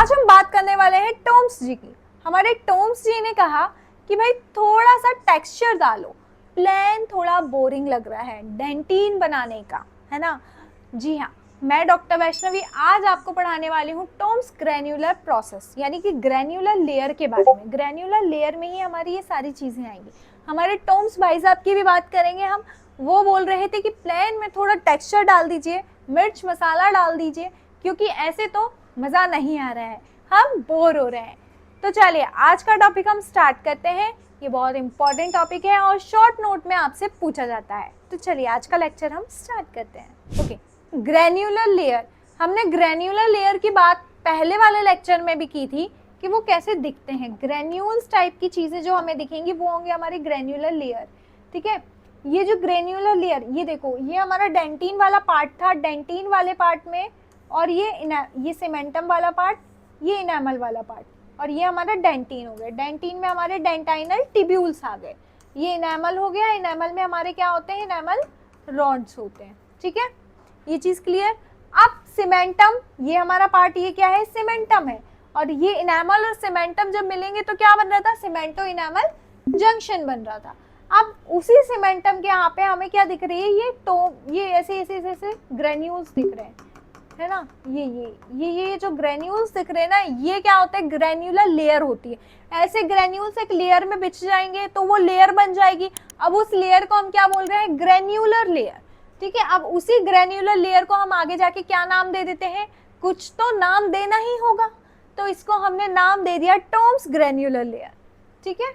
आज हम बात करने वाले हैं टॉम्स जी की। हमारे टॉम्स जी ने कहा कि भाई थोड़ा सा टेक्सचर डालो, प्लान थोड़ा बोरिंग लग रहा है डेंटिन बनाने का, है ना। जी हाँ, मैं डॉक्टर वैष्णवी आज आपको पढ़ाने वाली हूँ टॉम्स ग्रेन्युलर प्रोसेस, यानी कि ग्रेन्युलर लेयर के बारे में। ग्रेन्युलर लेयर में ही हमारी ये सारी चीजें आएंगी। हमारे टॉम्स भाई साहब की भी बात करेंगे हम। वो बोल रहे थे कि प्लान में थोड़ा टेक्सचर डाल दीजिए, मिर्च मसाला डाल दीजिए, क्योंकि ऐसे तो मजा नहीं आ रहा है, हम बोर हो रहे हैं। तो चलिए आज का टॉपिक हम स्टार्ट करते हैं। ये बहुत इंपॉर्टेंट टॉपिक है और शॉर्ट नोट में आपसे पूछा जाता है। तो चलिए आज का लेक्चर हम स्टार्ट करते हैं। Okay, granular layer. हमने ग्रेन्युलर लेयर की बात पहले वाले लेक्चर में भी की थी कि वो कैसे दिखते हैं। ग्रेन्यूल्स टाइप की चीजें जो हमें दिखेंगी वो होंगे हमारी ग्रेन्युलर लेयर। ठीक है, ये जो ग्रेन्युलर लेयर, ये देखो, ये हमारा डेंटिन वाला पार्ट था। डेंटिन वाले पार्ट में, और ये सीमेंटम वाला पार्ट, ये इनेमल वाला पार्ट, और ये हमारा डेंटिन हो गया। डेंटिन में हमारे डेंटाइनल टिब्यूल्स आ गए। ये इनेमल हो गया। इनेमल में हमारे क्या होते हैं, इनेमल रॉड्स होते हैं। ठीक है, ये चीज क्लियर। अब सीमेंटम, ये हमारा पार्ट, ये क्या है, सीमेंटम है। और ये इनेमल और सीमेंटम जब मिलेंगे तो क्या बन रहा था, सीमेंटो इनेमल जंक्शन बन रहा था। अब उसी सीमेंटम के यहाँ पे हमें क्या दिख रही है, ये ऐसे ऐसे ऐसे ग्रेन्यूल्स दिख रहे हैं, है ना। ये जो ग्रेन्यूल्स दिख रहे हैं ना, ये क्या होता है, ग्रेन्युलर लेयर होती है। ऐसे ग्रेन्यूल्स एक लेयर में बिछ जाएंगे तो वो लेयर बन जाएगी। अब उस लेयर को हम क्या बोल रहे हैं, ग्रेन्युलर लेयर। ठीक है, अब उसी ग्रेन्युलर लेयर को हम आगे जाके क्या नाम दे देते हैं, कुछ तो नाम देना ही होगा। तो इसको हमने नाम दे दिया टॉम्स ग्रेन्युलर लेयर। ठीक है,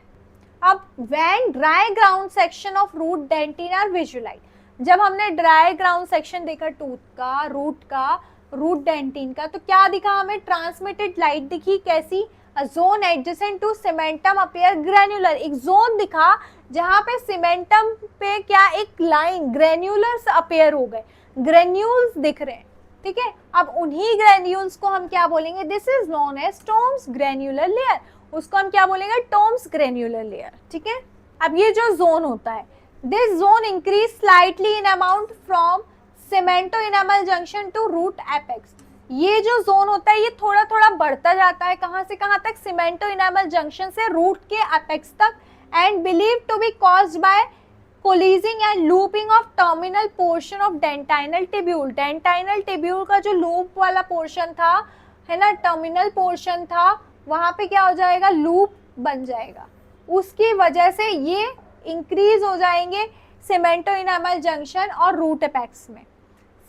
अब when dry ground section of root dentin are visualized, जब हमने ड्राई ग्राउंड सेक्शन देखा टूथ का, रूट डेंटिन का, तो क्या दिखा हमें, ट्रांसमिटेड लाइट दिखी। कैसी, a zone adjacent to cementum appear granular. एक जोन दिखा जहां पे सीमेंटम पे क्या, एक लाइन ग्रेन्युलर्स अपीयर हो गए, ग्रेन्यूल्स दिख रहे हैं। ठीक है, अब उन्हीं ग्रेन्यूल्स को हम क्या बोलेंगे, this is known as Tomes granular layer. उसको हम क्या बोलेंगे, टॉम्स ग्रेन्युलर लेयर। ठीक है, अब ये जो जोन होता है, this zone increase slightly in amount from cemento enamel junction to root apex। ये जो जोन होता है ये थोड़ा थोड़ा बढ़ता जाता है, कहां से कहां तक, सीमेंटो इनेमल जंक्शन से रूट के एपेक्स तक, and believe to be caused by coalescing and looping of terminal portion of dentinal tubule. Dentinal tubule का जो लूप वाला पोर्शन था, है ना, टर्मिनल पोर्शन था, वहां पे क्या हो जाएगा, लूप बन जाएगा। उसकी वजह से ये इंक्रीज हो जाएंगे सीमेंटो इनेमल जंक्शन और रूट एपेक्स में।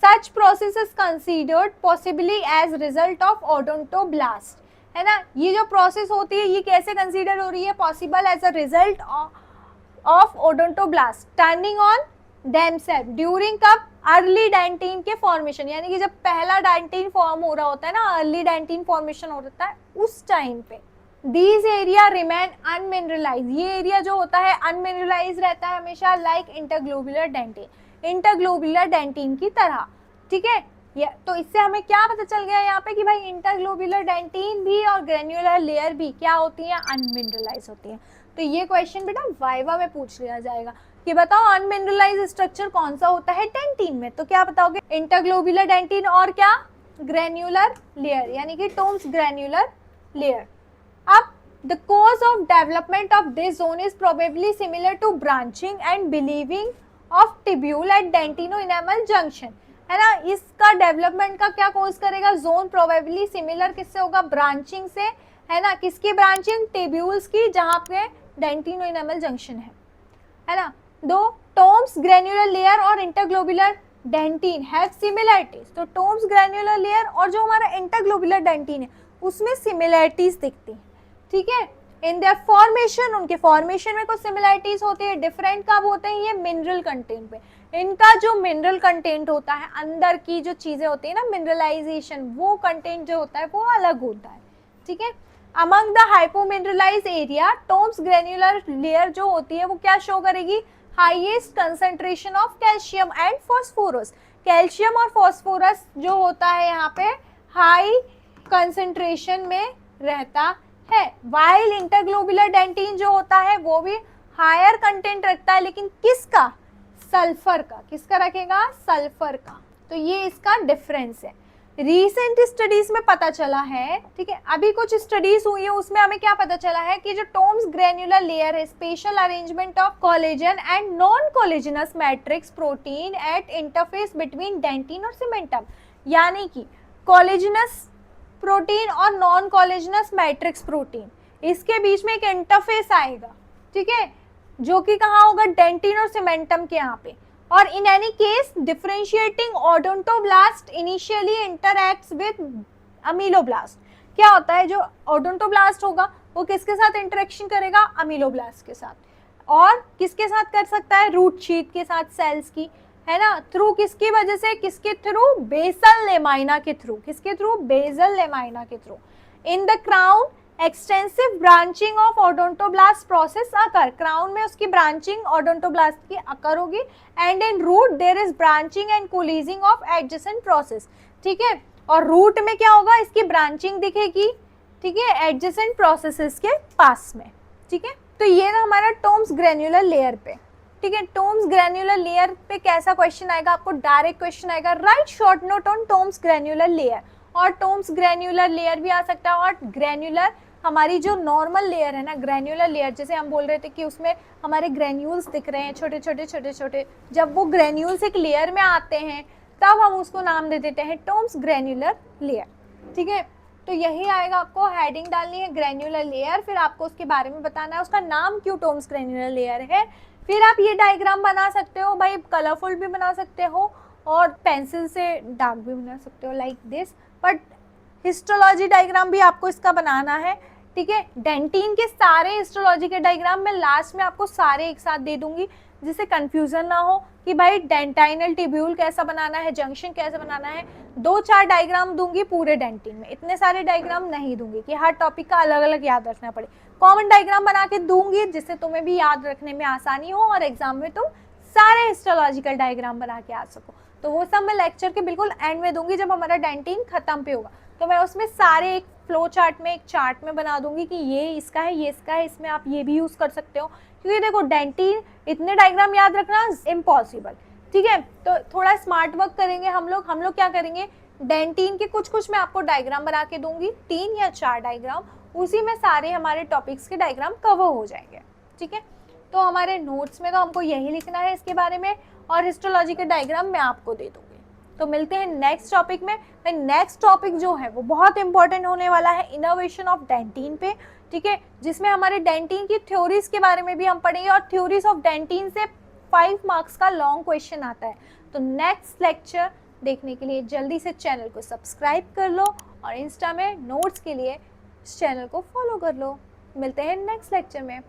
Such process is considered possibly as result of odontoblast, है ना। ये जो प्रोसेस होती है ये कैसे कंसीडर हो रही है, possible as a result of odontoblast turning on themselves during कब, अर्ली डेंटिन के फॉर्मेशन, यानी कि जब पहला डेंटिन फॉर्म हो रहा होता है ना, अर्ली डेंटिन फॉर्मेशन हो रहा है उस टाइम पे। These area remain unmineralized, ये एरिया जो होता है अनमिनरलाइज रहता है हमेशा, लाइक इंटरग्लोबुलर डेंटिन, इंटरग्लोबुलर डेंटिन की तरह। ठीक है, तो इससे हमें क्या पता चल गया यहाँ पे कि भाई इंटरग्लोबुलर डेंटिन भी और ग्रेन्युलर लेयर भी क्या होती है, अनमिनरलाइज होती है। तो ये क्वेश्चन बेटा वाइवा में पूछ लिया जाएगा कि बताओ अनमिनरलाइज स्ट्रक्चर कौन सा होता है डेंटिन में, तो क्या बताओगे, इंटरग्लोबुलर डेंटिन और क्या, ग्रेन्युलर लेयर, यानी कि टॉम्स ग्रेन्युलर लेयर। अब the cause of development of this zone is probably similar to branching and believing of tubule at dentino-enamel junction, है ना। इसका डेवलपमेंट का क्या कोज करेगा, जोन प्रोबेबली सिमिलर किससे होगा, ब्रांचिंग से, है ना। किसकी ब्रांचिंग, टिब्यूल्स की, जहां पे डेंटिनो इनेमल जंक्शन है ना। दो टॉम्स ग्रेन्युलर लेयर और इंटरग्लोबुलर डेंटिन हैव सिमिलरिटीज, तो टॉम्स ग्रेन्युलर लेयर और जो हमारा इंटरग्लोबुलर डेंटिन है उसमें सिमिलरिटीज दिखती है। ठीक है, इन देयर फॉर्मेशन, उनके फॉर्मेशन में कुछ सिमिलरिटीज होती है। डिफरेंट कब होते हैं, ये मिनरल कंटेंट पे, इनका जो मिनरल कंटेंट होता है, अंदर की जो चीजें होती है ना, मिनरलाइजेशन, वो कंटेंट जो होता है वो अलग होता है। ठीक है, among the hypomineralize area Tomes granular layer जो होती है वो क्या शो करेगी, highest concentration of calcium and phosphorus. Calcium और फॉस्फोरस जो होता है यहाँ पे हाई कंसेंट्रेशन में रहता है, वाइल इंटरग्लोबुलर डेंटिन जो होता है वो भी हायर कंटेंट रखता है, लेकिन किसका, सल्फर का। किसका रखेगा, सल्फर का। तो ये इसका डिफरेंस है। रिसेंट स्टडीज में पता चला है, ठीक है, अभी कुछ स्टडीज हुई है उसमें हमें क्या पता चला है कि जो टॉम्स ग्रेन्युलर लेयर है, special arrangement of collagen and non collagenous matrix protein at interface between dentin और सीमेंटम, यानी कि कोलेजनस प्रोटीन और नॉन कोलेजनस मैट्रिक्स प्रोटीन, इसके बीच में एक इंटरफेस आएगा, ठीक है, जो कि कहाँ होगा, डेंटिन और सीमेंटम के यहाँ पे। और in any case differentiating odontoblast initially interacts with ameloblast. क्या होता है, जो ओडोंटोब्लास्ट होगा वो किसके साथ इंटरेक्शन करेगा, अमीलोब्लास्ट के साथ, और किसके साथ कर सकता है, रूट शीथ के साथ सेल्स की, है ना, थ्रू किसकी वजह से, किसके थ्रू, बेसल लेमाइना के थ्रू, किसके थ्रू, बेसल लेमाइना के through. In the crown extensive branching of odontoblast process occur, crown में उसकी ब्रांचिंग ओडोंटोब्लास्ट की अकर होगी, and in root there is branching and coalescing of adjacent process, ठीक है, और रूट में क्या होगा, इसकी ब्रांचिंग दिखेगी, ठीक है, एडजेसेंट प्रोसेसेस के पास में, ठीक है। तो ये ना हमारा टॉम्स ग्रेन्युलर लेयर पे, ठीक है। टॉम्स ग्रेन्युलर लेयर पे कैसा क्वेश्चन आएगा, आपको डायरेक्ट क्वेश्चन आएगा, right short note on Tom's granular layer, और टॉम्स ग्रेन्युलर लेयर भी आ सकता है, और ग्रेन्युलर हमारी जो नॉर्मल लेयर है ना, ग्रेन्युलर लेयर, जैसे हम बोल रहे थे कि उसमें हमारे ग्रेन्यूल्स दिख रहे हैं छोटे छोटे छोटे छोटे, जब वो ग्रेन्यूल्स एक लेयर में आते हैं तब हम उसको नाम दे देते हैं टॉम्स ग्रेन्युलर लेयर, ठीक है। तो यही आएगा, आपको हेडिंग डालनी है ग्रेन्युलर लेयर, फिर आपको उसके बारे में बताना है उसका नाम क्यों टॉम्स ग्रेन्युलर लेयर है। फिर आप ये डायग्राम बना सकते हो भाई, कलरफुल भी बना सकते हो और पेंसिल से डार्क भी बना सकते हो like this, but histology diagram भी आपको इसका बनाना है, ठीक है। डेंटिन के सारे हिस्टोलॉजी के डायग्राम मैं लास्ट में आपको सारे एक साथ दे दूंगी, जिससे कंफ्यूजन ना हो कि भाई डेंटाइनल टिब्यूल कैसा बनाना है, जंक्शन कैसे बनाना है। 2-4 डायग्राम दूंगी पूरे डेंटिन में, इतने सारे डायग्राम नहीं दूंगी कि हर टॉपिक का अलग अलग याद रखना पड़े। कॉमन डायग्राम बना के दूंगी जिससे तुम्हें भी याद रखने में आसानी हो और एग्जाम में तुम सारे हिस्टोलॉजिकल डायग्राम बना के आ सको। तो वो सब मैं लेक्चर के बिल्कुल एंड में दूंगी, जब हमारा डेंटिन खत्म पे होगा तो मैं उसमें सारे एक फ्लो चार्ट में, एक चार्ट में बना दूंगी कि ये इसका है, ये इसका है, इसमें आप ये भी यूज कर सकते हो, क्योंकि देखो डेंटिन इतने डायग्राम याद रखना इम्पॉसिबल, ठीक है। तो थोड़ा स्मार्ट वर्क करेंगे हम लोग क्या करेंगे, डेंटिन के कुछ मैं आपको डायग्राम बना के दूंगी, 3 या 4 डायग्राम, उसी में सारे हमारे टॉपिक्स के डायग्राम कवर हो जाएंगे, ठीक है। तो हमारे नोट्स में तो हमको यही लिखना है इसके बारे में, और हिस्टोलॉजी के डायग्राम मैं आपको दे दूंगी। तो मिलते हैं नेक्स्ट टॉपिक में। नेक्स्ट टॉपिक जो है वो बहुत इंपॉर्टेंट होने वाला है, इनोवेशन ऑफ डेंटिन पे, ठीक है, जिसमें हमारे डेंटिन की थ्योरीज के बारे में भी हम पढ़ेंगे, और थ्योरीज ऑफ डेंटिन से 5 मार्क्स का लॉन्ग क्वेश्चन आता है। तो नेक्स्ट लेक्चर देखने के लिए जल्दी से चैनल को सब्सक्राइब कर लो, और इंस्टा में नोट्स के लिए इस चैनल को फॉलो कर लो। मिलते हैं नेक्स्ट लेक्चर में।